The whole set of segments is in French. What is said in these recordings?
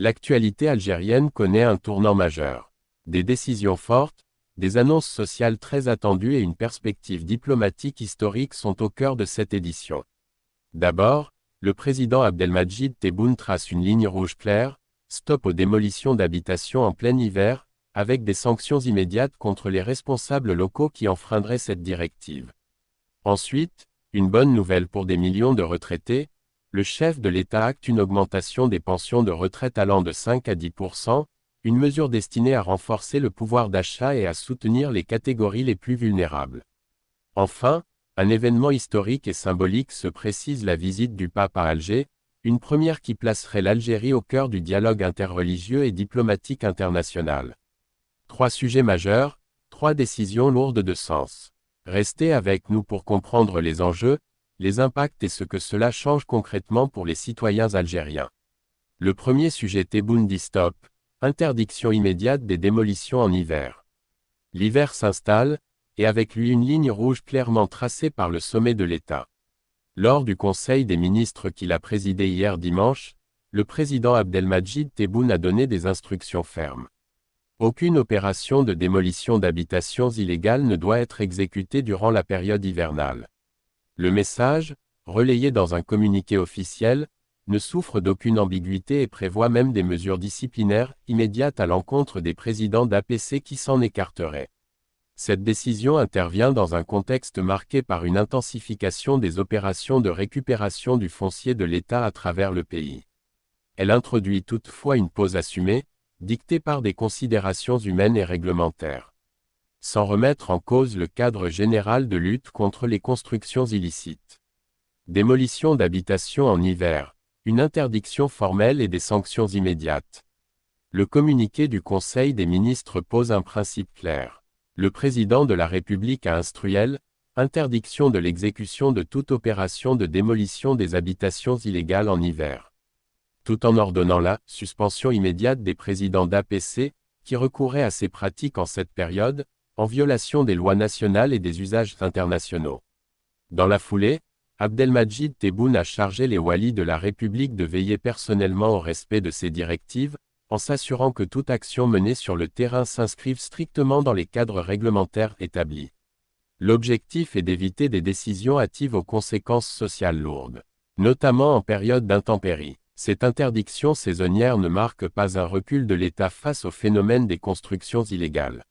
L'actualité algérienne connaît un tournant majeur. Des décisions fortes, des annonces sociales très attendues et une perspective diplomatique historique sont au cœur de cette édition. D'abord, le président Abdelmadjid Tebboune trace une ligne rouge claire, stop aux démolitions d'habitations en plein hiver, avec des sanctions immédiates contre les responsables locaux qui enfreindraient cette directive. Ensuite, une bonne nouvelle pour des millions de retraités, le chef de l'État acte une augmentation des pensions de retraite allant de 5 à 10%, une mesure destinée à renforcer le pouvoir d'achat et à soutenir les catégories les plus vulnérables. Enfin, un événement historique et symbolique se précise: la visite du pape à Alger, une première qui placerait l'Algérie au cœur du dialogue interreligieux et diplomatique international. 3 sujets majeurs, 3 décisions lourdes de sens. Restez avec nous pour comprendre les enjeux, les impacts et ce que cela change concrètement pour les citoyens algériens. Le premier sujet: Tebboune dit stop, interdiction immédiate des démolitions en hiver. L'hiver s'installe, et avec lui une ligne rouge clairement tracée par le sommet de l'État. Lors du Conseil des ministres qu'il a présidé hier dimanche, le président Abdelmadjid Tebboune a donné des instructions fermes. Aucune opération de démolition d'habitations illégales ne doit être exécutée durant la période hivernale. Le message, relayé dans un communiqué officiel, ne souffre d'aucune ambiguïté et prévoit même des mesures disciplinaires immédiates à l'encontre des présidents d'APC qui s'en écarteraient. Cette décision intervient dans un contexte marqué par une intensification des opérations de récupération du foncier de l'État à travers le pays. Elle introduit toutefois une pause assumée, dictée par des considérations humaines et réglementaires. Sans remettre en cause le cadre général de lutte contre les constructions illicites. Démolition d'habitations en hiver, une interdiction formelle et des sanctions immédiates. Le communiqué du Conseil des ministres pose un principe clair. Le président de la République a instruit interdiction de l'exécution de toute opération de démolition des habitations illégales en hiver. Tout en ordonnant la suspension immédiate des présidents d'APC, qui recouraient à ces pratiques en cette période, en violation des lois nationales et des usages internationaux. Dans la foulée, Abdelmadjid Tebboune a chargé les walis de la République de veiller personnellement au respect de ces directives, en s'assurant que toute action menée sur le terrain s'inscrive strictement dans les cadres réglementaires établis. L'objectif est d'éviter des décisions hâtives aux conséquences sociales lourdes, notamment en période d'intempéries. Cette interdiction saisonnière ne marque pas un recul de l'État face au phénomène des constructions illégales.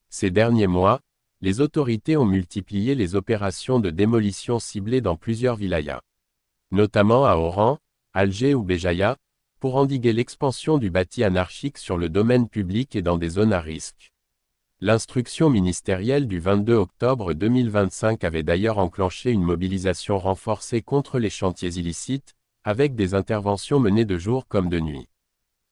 Ces derniers mois, les autorités ont multiplié les opérations de démolition ciblées dans plusieurs wilayas, notamment à Oran, Alger ou Béjaïa, pour endiguer l'expansion du bâti anarchique sur le domaine public et dans des zones à risque. L'instruction ministérielle du 22 octobre 2025 avait d'ailleurs enclenché une mobilisation renforcée contre les chantiers illicites, avec des interventions menées de jour comme de nuit.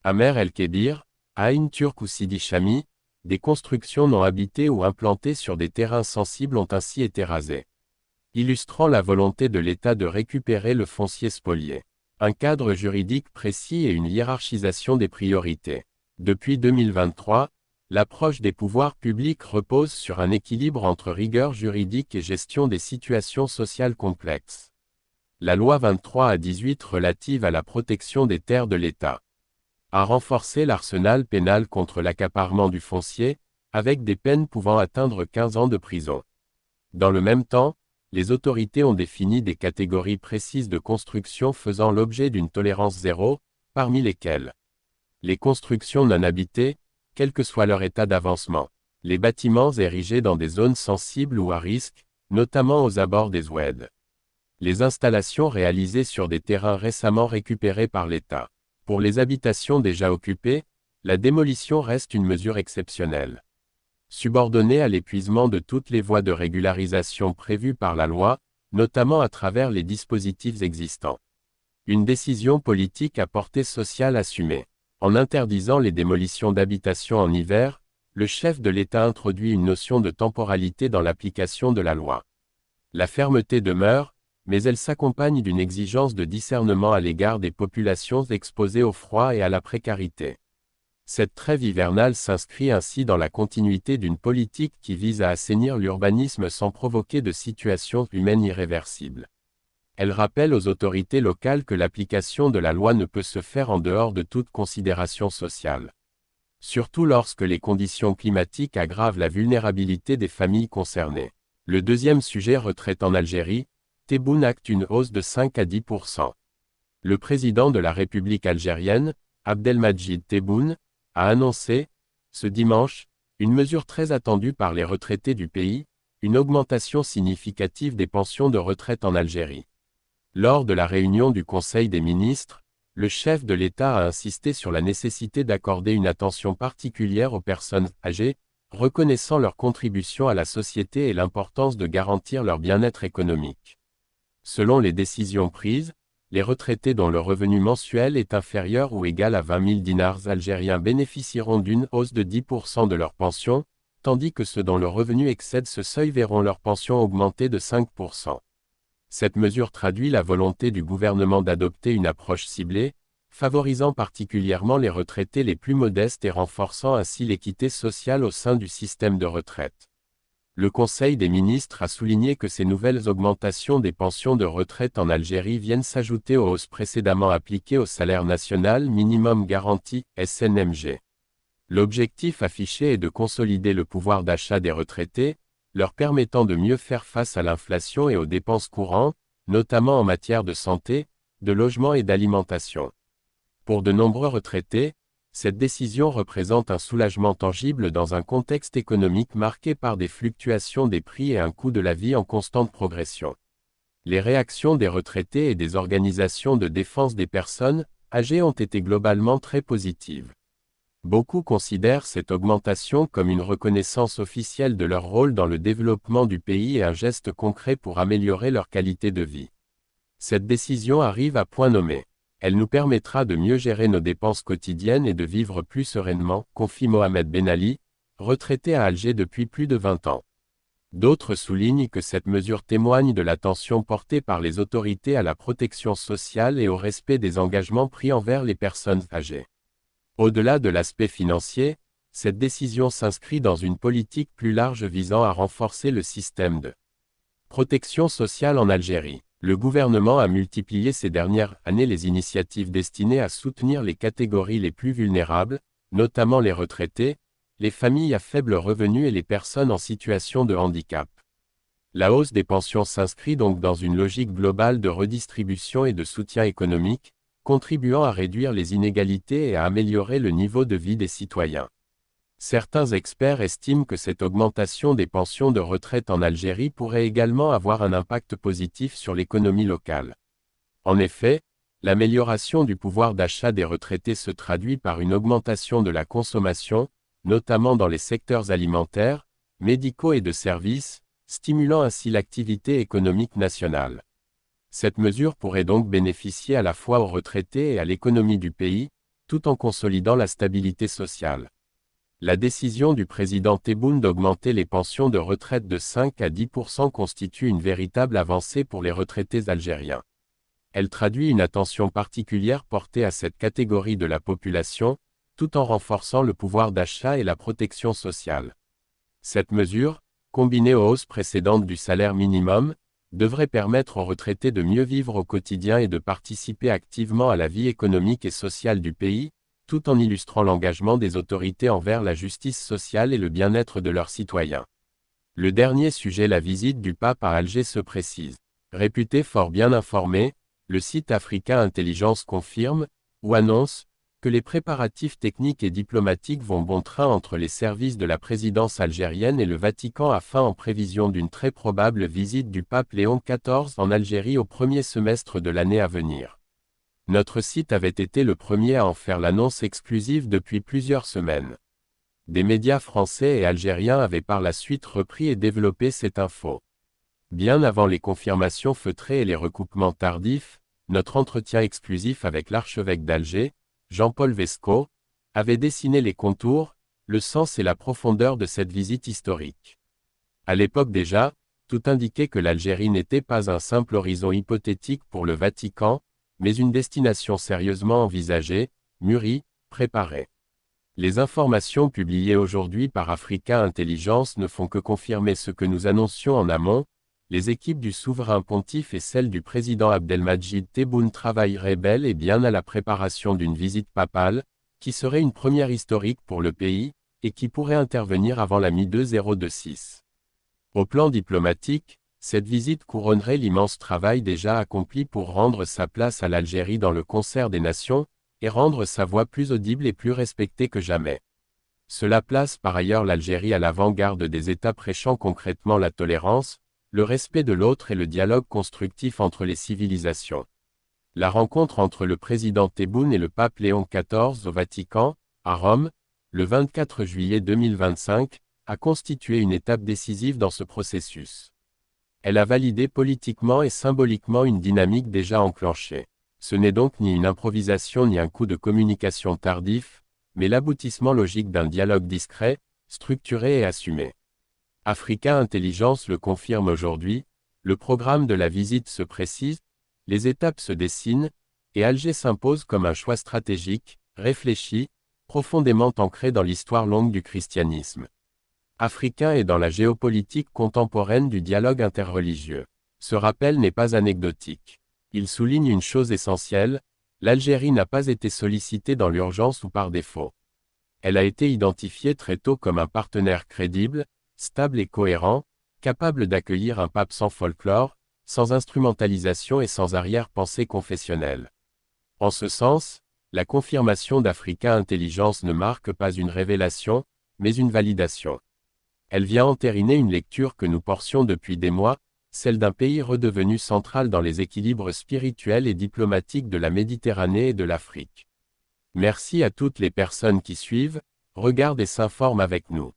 À Mer el-Kébir, à Aïn Turk ou Sidi Chami, des constructions non habitées ou implantées sur des terrains sensibles ont ainsi été rasées, illustrant la volonté de l'État de récupérer le foncier spolié. Un cadre juridique précis et une hiérarchisation des priorités. Depuis 2023, l'approche des pouvoirs publics repose sur un équilibre entre rigueur juridique et gestion des situations sociales complexes. La loi 23/18 relative à la protection des terres de l'État a renforcé l'arsenal pénal contre l'accaparement du foncier, avec des peines pouvant atteindre 15 ans de prison. Dans le même temps, les autorités ont défini des catégories précises de constructions faisant l'objet d'une tolérance zéro, parmi lesquelles les constructions non habitées, quel que soit leur état d'avancement, les bâtiments érigés dans des zones sensibles ou à risque, notamment aux abords des oueds, les installations réalisées sur des terrains récemment récupérés par l'État. Pour les habitations déjà occupées, la démolition reste une mesure exceptionnelle, subordonnée à l'épuisement de toutes les voies de régularisation prévues par la loi, notamment à travers les dispositifs existants. Une décision politique à portée sociale assumée. En interdisant les démolitions d'habitations en hiver, le chef de l'État introduit une notion de temporalité dans l'application de la loi. La fermeté demeure, mais elle s'accompagne d'une exigence de discernement à l'égard des populations exposées au froid et à la précarité. Cette trêve hivernale s'inscrit ainsi dans la continuité d'une politique qui vise à assainir l'urbanisme sans provoquer de situations humaines irréversibles. Elle rappelle aux autorités locales que l'application de la loi ne peut se faire en dehors de toute considération sociale. Surtout lorsque les conditions climatiques aggravent la vulnérabilité des familles concernées. Le deuxième sujet, retraite en Algérie, Tebboune acte une hausse de 5 à 10%. Le président de la République algérienne, Abdelmadjid Tebboune, a annoncé, ce dimanche, une mesure très attendue par les retraités du pays, une augmentation significative des pensions de retraite en Algérie. Lors de la réunion du Conseil des ministres, le chef de l'État a insisté sur la nécessité d'accorder une attention particulière aux personnes âgées, reconnaissant leur contribution à la société et l'importance de garantir leur bien-être économique. Selon les décisions prises, les retraités dont le revenu mensuel est inférieur ou égal à 20 000 dinars algériens bénéficieront d'une hausse de 10% de leur pension, tandis que ceux dont le revenu excède ce seuil verront leur pension augmenter de 5%. Cette mesure traduit la volonté du gouvernement d'adopter une approche ciblée, favorisant particulièrement les retraités les plus modestes et renforçant ainsi l'équité sociale au sein du système de retraite. Le Conseil des ministres a souligné que ces nouvelles augmentations des pensions de retraite en Algérie viennent s'ajouter aux hausses précédemment appliquées au salaire national minimum garanti, SNMG. L'objectif affiché est de consolider le pouvoir d'achat des retraités, leur permettant de mieux faire face à l'inflation et aux dépenses courantes, notamment en matière de santé, de logement et d'alimentation. Pour de nombreux retraités, cette décision représente un soulagement tangible dans un contexte économique marqué par des fluctuations des prix et un coût de la vie en constante progression. Les réactions des retraités et des organisations de défense des personnes âgées ont été globalement très positives. Beaucoup considèrent cette augmentation comme une reconnaissance officielle de leur rôle dans le développement du pays et un geste concret pour améliorer leur qualité de vie. Cette décision arrive à point nommé. Elle nous permettra de mieux gérer nos dépenses quotidiennes et de vivre plus sereinement, confie Mohamed Ben Ali, retraité à Alger depuis plus de 20 ans. D'autres soulignent que cette mesure témoigne de l'attention portée par les autorités à la protection sociale et au respect des engagements pris envers les personnes âgées. Au-delà de l'aspect financier, cette décision s'inscrit dans une politique plus large visant à renforcer le système de protection sociale en Algérie. Le gouvernement a multiplié ces dernières années les initiatives destinées à soutenir les catégories les plus vulnérables, notamment les retraités, les familles à faible revenu et les personnes en situation de handicap. La hausse des pensions s'inscrit donc dans une logique globale de redistribution et de soutien économique, contribuant à réduire les inégalités et à améliorer le niveau de vie des citoyens. Certains experts estiment que cette augmentation des pensions de retraite en Algérie pourrait également avoir un impact positif sur l'économie locale. En effet, l'amélioration du pouvoir d'achat des retraités se traduit par une augmentation de la consommation, notamment dans les secteurs alimentaires, médicaux et de services, stimulant ainsi l'activité économique nationale. Cette mesure pourrait donc bénéficier à la fois aux retraités et à l'économie du pays, tout en consolidant la stabilité sociale. La décision du président Tebboune d'augmenter les pensions de retraite de 5 à 10% constitue une véritable avancée pour les retraités algériens. Elle traduit une attention particulière portée à cette catégorie de la population, tout en renforçant le pouvoir d'achat et la protection sociale. Cette mesure, combinée aux hausses précédentes du salaire minimum, devrait permettre aux retraités de mieux vivre au quotidien et de participer activement à la vie économique et sociale du pays, tout en illustrant l'engagement des autorités envers la justice sociale et le bien-être de leurs citoyens. Le dernier sujet, la visite du pape à Alger, se précise. Réputé fort bien informé, le site Africa Intelligence confirme, ou annonce, que les préparatifs techniques et diplomatiques vont bon train entre les services de la présidence algérienne et le Vatican en prévision d'une très probable visite du pape Léon XIV en Algérie au premier semestre de l'année à venir. Notre site avait été le premier à en faire l'annonce exclusive depuis plusieurs semaines. Des médias français et algériens avaient par la suite repris et développé cette info. Bien avant les confirmations feutrées et les recoupements tardifs, notre entretien exclusif avec l'archevêque d'Alger, Jean-Paul Vesco, avait dessiné les contours, le sens et la profondeur de cette visite historique. À l'époque déjà, tout indiquait que l'Algérie n'était pas un simple horizon hypothétique pour le Vatican, mais une destination sérieusement envisagée, mûrie, préparée. Les informations publiées aujourd'hui par Africa Intelligence ne font que confirmer ce que nous annoncions en amont. les équipes du souverain pontife et celles du président Abdelmadjid Tebboune travailleraient bel et bien à la préparation d'une visite papale, qui serait une première historique pour le pays, et qui pourrait intervenir avant la mi-2026. Au plan diplomatique, cette visite couronnerait l'immense travail déjà accompli pour rendre sa place à l'Algérie dans le concert des nations, et rendre sa voix plus audible et plus respectée que jamais. Cela place par ailleurs l'Algérie à l'avant-garde des États prêchant concrètement la tolérance, le respect de l'autre et le dialogue constructif entre les civilisations. La rencontre entre le président Tebboune et le pape Léon XIV au Vatican, à Rome, le 24 juillet 2025, a constitué une étape décisive dans ce processus. Elle a validé politiquement et symboliquement une dynamique déjà enclenchée. Ce n'est donc ni une improvisation ni un coup de communication tardif, mais l'aboutissement logique d'un dialogue discret, structuré et assumé. Africa Intelligence le confirme aujourd'hui, le programme de la visite se précise, les étapes se dessinent, et Alger s'impose comme un choix stratégique, réfléchi, profondément ancré dans l'histoire longue du christianisme africain et dans la géopolitique contemporaine du dialogue interreligieux. Ce rappel n'est pas anecdotique. Il souligne une chose essentielle, l'Algérie n'a pas été sollicitée dans l'urgence ou par défaut. Elle a été identifiée très tôt comme un partenaire crédible, stable et cohérent, capable d'accueillir un pape sans folklore, sans instrumentalisation et sans arrière-pensée confessionnelle. En ce sens, la confirmation d'Africa Intelligence ne marque pas une révélation, mais une validation. Elle vient entériner une lecture que nous portions depuis des mois, celle d'un pays redevenu central dans les équilibres spirituels et diplomatiques de la Méditerranée et de l'Afrique. Merci à toutes les personnes qui suivent, regardent et s'informent avec nous.